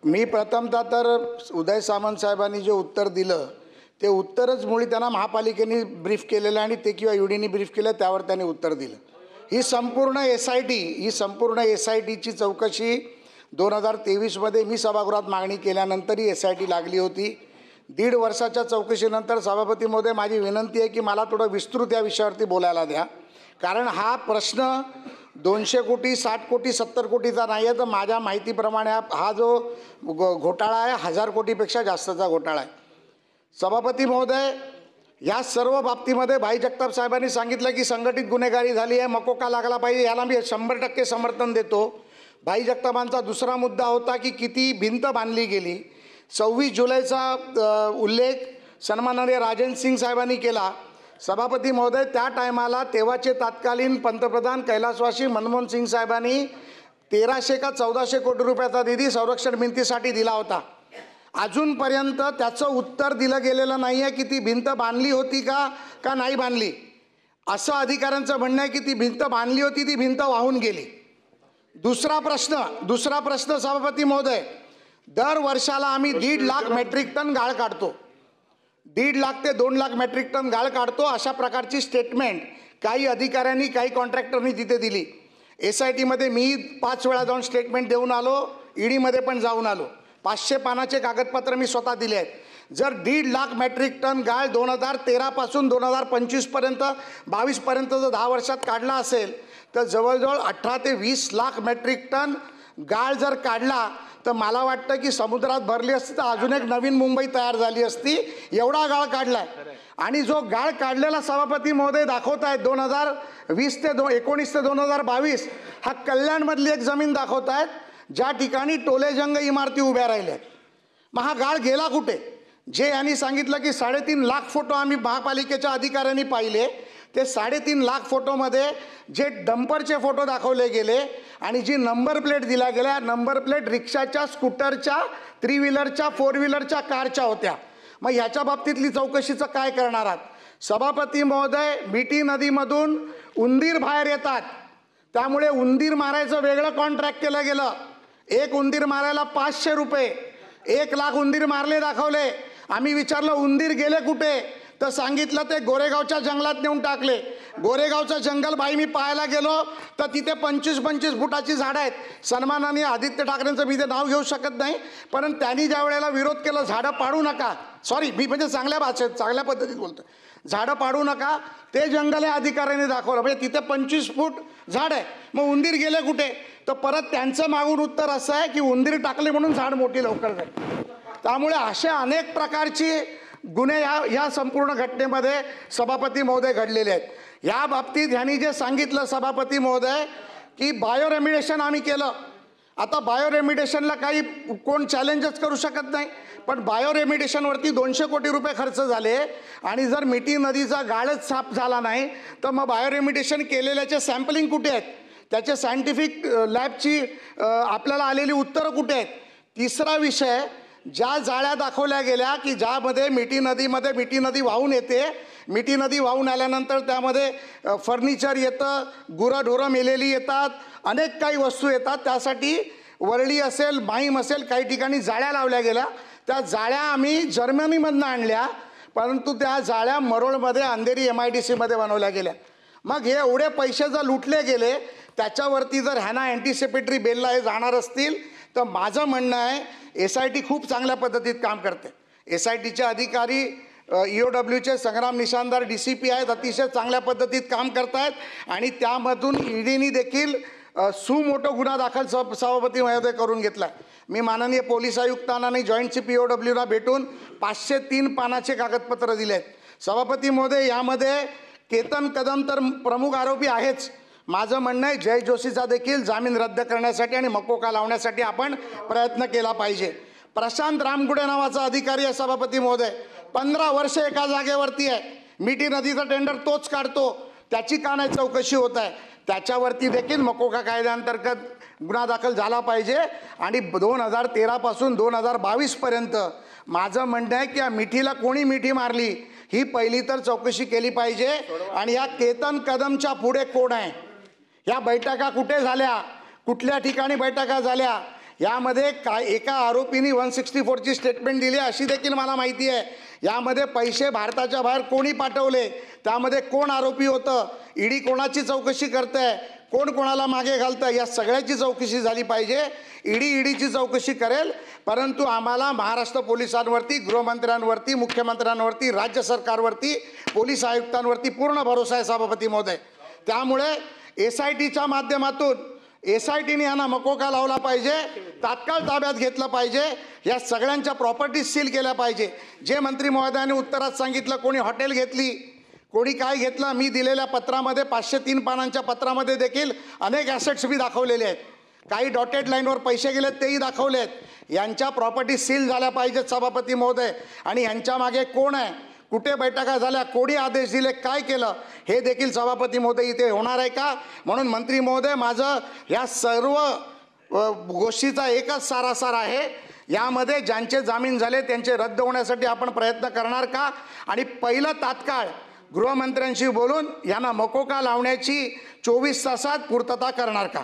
मी प्रथमतः तर उदय सामंत साहेबांनी जे उत्तर दिलं ते उत्तरच मुळी त्यांना महापालिकेने ब्रीफ केलेलं आणि ते किंवा ईडीने ब्रीफ केलं त्यावर त्यांनी उत्तर दिलं। ही संपूर्ण SITची चौकशी 2023 मध्ये मी सभागृहात मागणी केल्यानंतर ही SIT लागली होती। 1.5 वर्षाच्या चौकशीनंतर सभापती महोदय माझी विनंती आहे की मला थोडं विस्तृत या विषयावरती बोलायला द्या, कारण हा प्रश्न 200 कोटी 60 कोटी 70 कोटीचा नाही आहे, तर माझ्या माहितीप्रमाणे हा जो घोटाळा आहे 1000 कोटीपेक्षा जास्तचा घोटाळा आहे। सभापती महोदय, या सर्व बाबतीमध्ये भाई जगताप साहेबांनी सांगितलं की संघटित गुन्हेगारी झाली आहे, मकोका लागला पाहिजे, याला मी 100% समर्थन देतो। भाई जगतापांचा दुसरा मुद्दा होता की किती भिंत बांधली गेली। 26 जुलैचा उल्लेख सन्माननीय राजेंद्र सिंग साहेबांनी केला। सभापती महोदय, त्या टायमाला तेव्हाचे तत्कालीन पंतप्रधान कैलासवासी मनमोहन सिंग साहेबांनी 1300 का 1400 कोटी रुपयाचा निधी संरक्षण भिंतीसाठी दिला होता। अजूनपर्यंत त्याचं उत्तर दिलं गेलेलं नाही आहे की ती भिंत बांधली होती का नाही बांधली। असं अधिकाऱ्यांचं म्हणणं आहे की ती भिंत बांधली होती, ती भिंत वाहून गेली। दुसरा प्रश्न सभापती महोदय, दर वर्षाला आम्ही 1.5 लाख मेट्रिक टन गाळ काढतो, 1.5 लाख ते 2 लाख मेट्रिक टन गाळ काढतो, अशा प्रकारची स्टेटमेंट काही अधिकाऱ्यांनी काही कॉन्ट्रॅक्टरनी तिथे दिली। SIT मध्ये मी 5 वेळा जाऊन स्टेटमेंट देऊन आलो, ईडी मध्ये पण जाऊन आलो, 500 पानाचे कागदपत्र मी स्वतः दिले आहेत। जर 1.5 लाख मेट्रिक टन गाळ 2013 पासून 2025 पर्यंत 22 पर्यंत जर 10 वर्षात काढला असेल तर जवळजवळ 18 ते 20 लाख मेट्रिक टन गाळ जर काढला तर मला वाटतं की समुद्रात भरली असती तर अजून एक नवीन मुंबई तयार झाली असती, एवढा गाळ काढलाय। आणि जो गाळ काढलेला सभापती महोदय दाखवत आहेत 2019 ते 2022 हा कल्याणमधली एक जमीन दाखवत आहेत ज्या ठिकाणी टोलेजंग इमारती उभ्या राहिल्या। मग हा गाळ गेला कुठे? जे यांनी सांगितलं की 3.5 लाख फोटो आम्ही महापालिकेच्या अधिकाऱ्यांनी पाहिले, ते 3.5 लाख फोटोमध्ये जे डंपरचे फोटो दाखवले गेले आणि जी नंबर प्लेट दिल्या गेल्या, नंबर प्लेट रिक्षाच्या, स्कूटरच्या, 3 व्हीलरच्या, 4 व्हीलरच्या, कारच्या होत्या। मग ह्याच्या बाबतीतली चौकशीचं काय करणार आहात? सभापती महोदय, मिठी नदीमधून उंदीर बाहेर येतात, त्यामुळे उंदीर मारायचं वेगळं कॉन्ट्रॅक्ट केलं गेलं। एक उंदीर मारायला 500 रुपये, 1 लाख उंदीर मारले दाखवले। आम्ही विचारलं उंदीर गेले कुठे, तर सांगितलं ते गोरेगावच्या जंगलात नेऊन टाकले। गोरेगावचं जंगल बाई मी पाहायला गेलो तर तिथे 25-25 फुटाची झाडं आहेत। सन्माननीय आदित्य ठाकरेंचं मी ते नाव घेऊ शकत नाही, पण त्यांनी ज्या वेळेला विरोध केला झाडं पाडू नका, सॉरी मी म्हणजे चांगल्या भाषेत चांगल्या पद्धतीत बोलतो, झाडं पाडू नका, ते जंगल या अधिकाऱ्यांनी दाखवलं, म्हणजे तिथे 25 फूट झाड आहे। मग उंदीर गेले कुठे, तर परत त्यांचं मागून उत्तर असं आहे की उंदीर टाकले म्हणून झाड मोठी लवकर जाईल। त्यामुळे असे अनेक प्रकारची गुन्हे या संपूर्ण घटनेमध्ये सभापती महोदय घडलेले आहेत। या बाबतीत ह्यांनी जे सांगितलं सभापती महोदय की बायोरेमिडिएशन आम्ही केलं, आता बायोरेमिडिएशनला काही कोण चॅलेंजच करू शकत नाही, पण बायोरेमिडिएशनवरती 200 कोटी रुपये खर्च झाले आणि जर मिठी नदीचा गाळच साफ झाला नाही तर मग बायोरेमिडिएशन केलेल्याचे सॅम्पलिंग कुठे आहेत, त्याचे सायंटिफिक लॅबची आपल्याला आलेली उत्तरं कुठे आहेत? तिसरा विषय, ज्या जाळ्या दाखवल्या गेल्या की ज्यामध्ये मिठी नदी वाहून येते, मिठी नदी वाहून आल्यानंतर त्यामध्ये फर्निचर येतं, गुरंढोरं मेलेली येतात, अनेक काही वस्तू येतात, त्यासाठी वरळी असेल, माहीम असेल, काही ठिकाणी जाळ्या लावल्या गेल्या। त्या जाळ्या आम्ही जर्मनीमधनं आणल्या, परंतु त्या जाळ्या मरोळमध्ये अंधेरी MIDC मध्ये बनवल्या गेल्या। मग हे एवढे पैसे जर लुटले गेले त्याच्यावरती जर ह्यांना अँटिसिपेटरी बेलला हे जाणार असतील तर माझं म्हणणं आहे SIT खूप चांगल्या पद्धतीत काम करते। SITचे अधिकारी EOWचे संग्राम निशानदार DCP आहेत, अतिशय चांगल्या पद्धतीत काम करत आहेत आणि त्यामधून ईडीने देखील सुमोठो गुन्हा दाखल सभापती महोदय करून घेतला। मी माननीय पोलीस आयुक्तांना आणि जॉईंट CP EOWला भेटून 503 पानाचे कागदपत्र दिले आहेत। सभापती महोदय, यामध्ये केतन कदम तर प्रमुख आरोपी आहेच। माझं म्हणणं आहे जय जोशीचा देखील जामीन रद्द करण्यासाठी आणि मकोका लावण्यासाठी आपण प्रयत्न केला पाहिजे। प्रशांत रामगुडे नावाचा अधिकारी आहे सभापती महोदय, 15 वर्ष एका जागेवरती आहे, मिठी नदीचा टेंडर तोच काढतो, त्याची का नाही चौकशी होत आहे? त्याच्यावरती देखील मकोका कायद्याअंतर्गत गुन्हा दाखल झाला पाहिजे आणि 2013 पासून 2022 पर्यंत माझं म्हणणं आहे की या मिठीला कोणी मिठी मारली ही पहिली तर चौकशी केली पाहिजे। आणि या केतन कदमच्या पुढे कोण आहे, या बैठका कुठे झाल्या, कुठल्या ठिकाणी बैठका झाल्या, यामध्ये काय एका आरोपींनी 164ची स्टेटमेंट दिली अशी देखील मला माहिती आहे। यामध्ये पैसे भारताच्या बाहेर कोणी पाठवले, त्यामध्ये कोण आरोपी होतं, ईडी कोणाची चौकशी करते, कोण कोणाला मागे घालतं, या सगळ्याची चौकशी झाली पाहिजे। ईडीची चौकशी करेल, परंतु आम्हाला महाराष्ट्र पोलिसांवरती, गृहमंत्र्यांवरती, मुख्यमंत्र्यांवरती, राज्य सरकारवरती, पोलीस आयुक्तांवरती पूर्ण भरोसा आहे सभापती महोदय। त्यामुळे SITच्या माध्यमातून SITने यांना मकोका लावला पाहिजे, तात्काळ ताब्यात घेतलं पाहिजे, या सगळ्यांच्या प्रॉपर्टीज सील केल्या पाहिजे। जे मंत्री महोदयांनी उत्तरात सांगितलं, कोणी हॉटेल घेतली, कोणी काय घेतलं, मी दिलेल्या पत्रामध्ये 503 पानांच्या पत्रामध्ये देखील अनेक ॲसेट्स मी दाखवलेले आहेत, काही डॉटेड लाईनवर पैसे गेलेत तेही दाखवले आहेत। यांच्या प्रॉपर्टी सील झाल्या पाहिजेत सभापती महोदय, आणि यांच्या मागे कोण आहे, कुठे बैठका झाल्या, कोणी आदेश दिले, काय केलं, हे देखील सभापती महोदय इथे होणार आहे का। म्हणून मंत्री महोदय, माझं या सर्व गोष्टीचा एकच सारासार आहे, यामध्ये ज्यांचे जामीन झाले त्यांचे रद्द होण्यासाठी आपण प्रयत्न करणार का, आणि पहिलं तात्काळ गृहमंत्र्यांशी बोलून यांना मकोका लावण्याची 24 तासात पूर्तता करणार का।